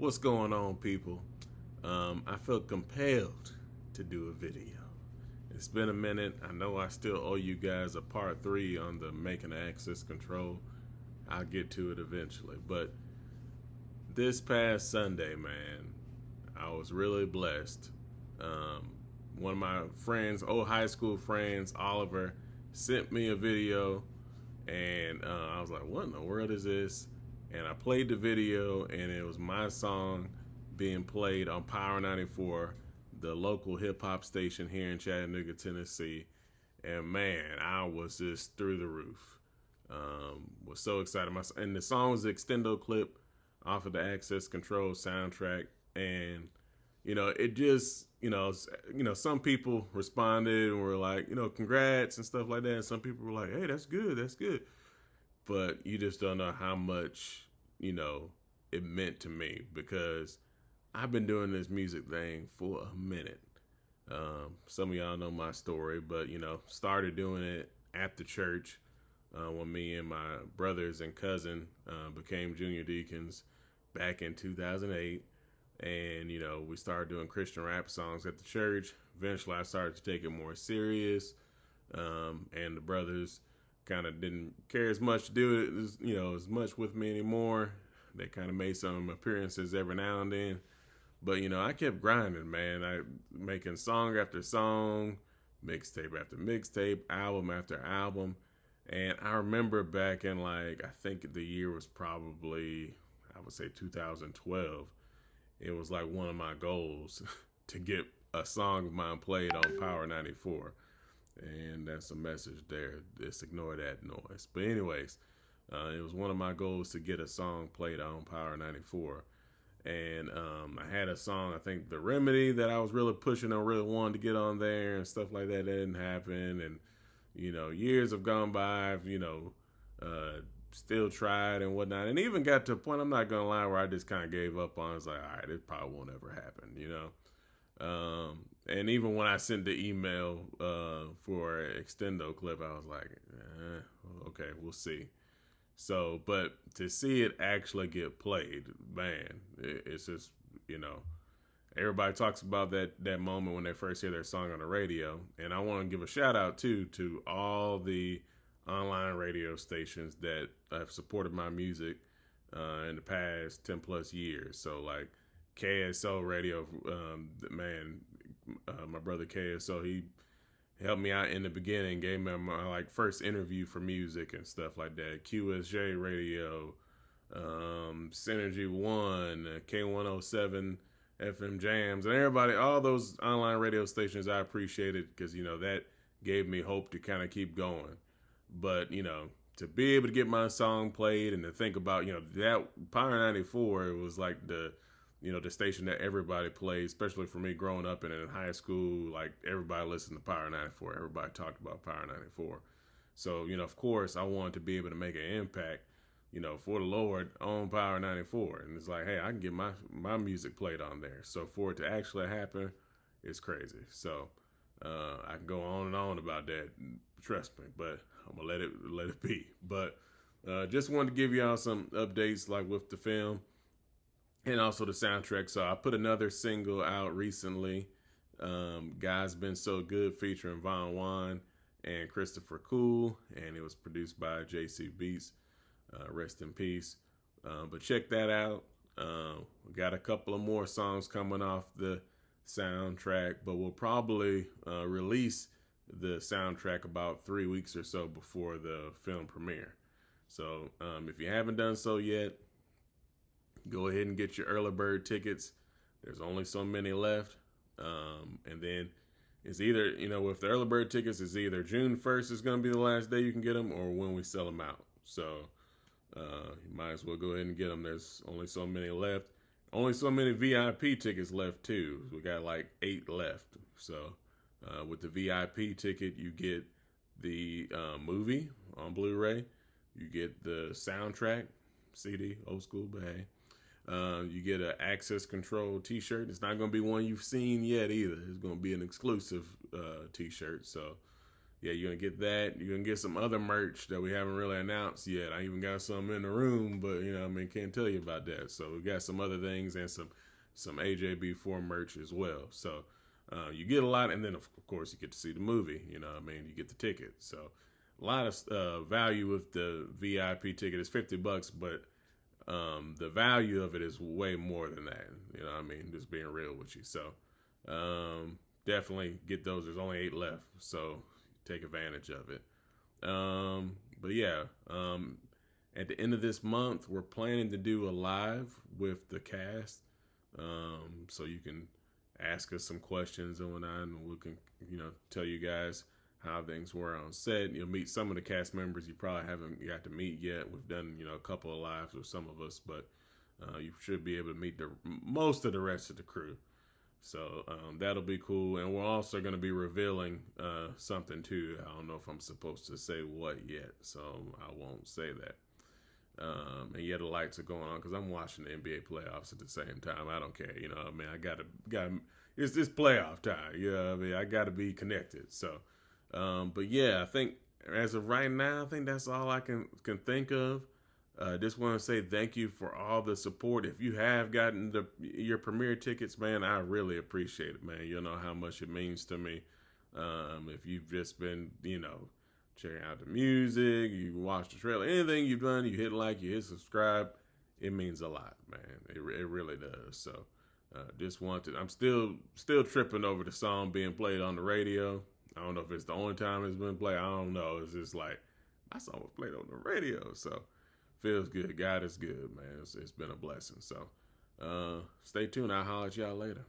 What's going on, people? I felt compelled to do a video. It's been a minute. I know I still owe you guys a part 3 on the making access control. I'll get to it eventually. But this past Sunday, man, I was really blessed. Um, One of my friends, old high school friends, Oliver, sent me a video, and I was like, "What in the world is this?" And I played the video, and it was my song being played on Power 94, the local hip hop station here in Chattanooga, Tennessee. And man, I was just through the roof. Was so excited. And the song was the Extendo Clip off of the Access Control soundtrack, and it just some people responded and were like, congrats and stuff like that. And some people were like, hey, that's good, that's good. But you just don't know how much it meant to me, because I've been doing this music thing for a minute. Some of y'all know my story, but started doing it at the church when me and my brothers and cousin became junior deacons back in 2008. And we started doing Christian rap songs at the church. Eventually I started to take it more serious, and the brothers kind of didn't care as much to do it as much with me anymore. They kind of made some appearances every now and then, but I kept grinding, man. I making song after song, mixtape after mixtape, album after album. And I remember back in, like, I think the year was probably, I would say 2012. It was like one of my goals to get a song of mine played on Power 94. And that's a message there. Just ignore that noise. But anyways, it was one of my goals to get a song played on Power 94. And I had a song, I think The Remedy, that I was really pushing and really wanted to get on there and stuff like that. That didn't happen. And, years have gone by. I've, still tried and whatnot. And even got to a point, I'm not going to lie, where I just kind of gave up on it. It's like, all right, it probably won't ever happen, And even when I sent the email for Extendo Clip, I was like, okay, we'll see. So, but to see it actually get played, man, it's just, everybody talks about that moment when they first hear their song on the radio. And I want to give a shout out too to all the online radio stations that have supported my music in the past 10 plus years. So like KSO radio, man, my brother KSO, he helped me out in the beginning, gave me my first interview for music and stuff like that. QSJ radio, Synergy One, K107 FM Jams, and everybody, all those online radio stations, I appreciated, because that gave me hope to kind of keep going. But to be able to get my song played and to think about that Power 94, it was like the station that everybody played, especially for me growing up and in high school. Like, everybody listened to Power 94. Everybody talked about Power 94. So, of course, I wanted to be able to make an impact, for the Lord on Power 94. And it's like, hey, I can get my music played on there. So for it to actually happen, it's crazy. So I can go on and on about that. Trust me, but I'm gonna let it be. But just wanted to give y'all some updates, like with the film and also the soundtrack. So I put another single out recently, Guys Been So Good, featuring Von Juan and Christopher Cool, and it was produced by JC Beats. Rest in peace. But check that out. We got a couple of more songs coming off the soundtrack, but we'll probably release the soundtrack about 3 weeks or so before the film premiere. So if you haven't done so yet, go ahead and get your early bird tickets. There's only so many left. And then it's either, with the early bird tickets, it's either June 1st is going to be the last day you can get them, or when we sell them out. So you might as well go ahead and get them. There's only so many left. Only so many VIP tickets left too. We got like 8 left. So with the VIP ticket, you get the movie on Blu-ray. You get the soundtrack, CD, old school, but hey. You get an access control t-shirt. It's not going to be one you've seen yet either. It's going to be an exclusive t-shirt. So yeah, you're gonna get that. You're gonna get some other merch that we haven't really announced yet. I even got some in the room, but you know, I mean, can't tell you about that. So we got some other things and some AJB4 merch as well. So you get a lot, and then of course you get to see the movie. You know, I mean, you get the ticket. So a lot of value with the VIP ticket. It's $50, but the value of it is way more than that. You know what I mean? Just being real with you. So definitely get those. There's only 8 left, so take advantage of it. But yeah, at the end of this month, we're planning to do a live with the cast. So you can ask us some questions and whatnot, and we can, you know, tell you guys how things were on set. You'll meet some of the cast members you probably haven't got to meet yet. We've done, you know, a couple of lives with some of us, but you should be able to meet most of the rest of the crew. So that'll be cool. And we're also going to be revealing something too. I don't know if I'm supposed to say what yet, so I won't say that. And yeah, the lights are going on because I'm watching the NBA playoffs at the same time. I don't care, you know. I mean, I gotta. It's this playoff time. You know, I mean, I gotta be connected. So, but yeah, I think as of right now, I think that's all I can think of. Just want to say thank you for all the support. If you have gotten your premiere tickets, man, I really appreciate it, man. You know how much it means to me. If you've just been, you know, checking out the music, you watch the trailer, anything you've done, you hit like, you hit subscribe, it means a lot, man. It really does. So just wanted, I'm still tripping over the song being played on the radio. I don't know if it's the only time it's been played. I don't know. It's just like, my song was played on the radio. So feels good. God is good, man. It's been a blessing. So stay tuned. I'll holler at y'all later.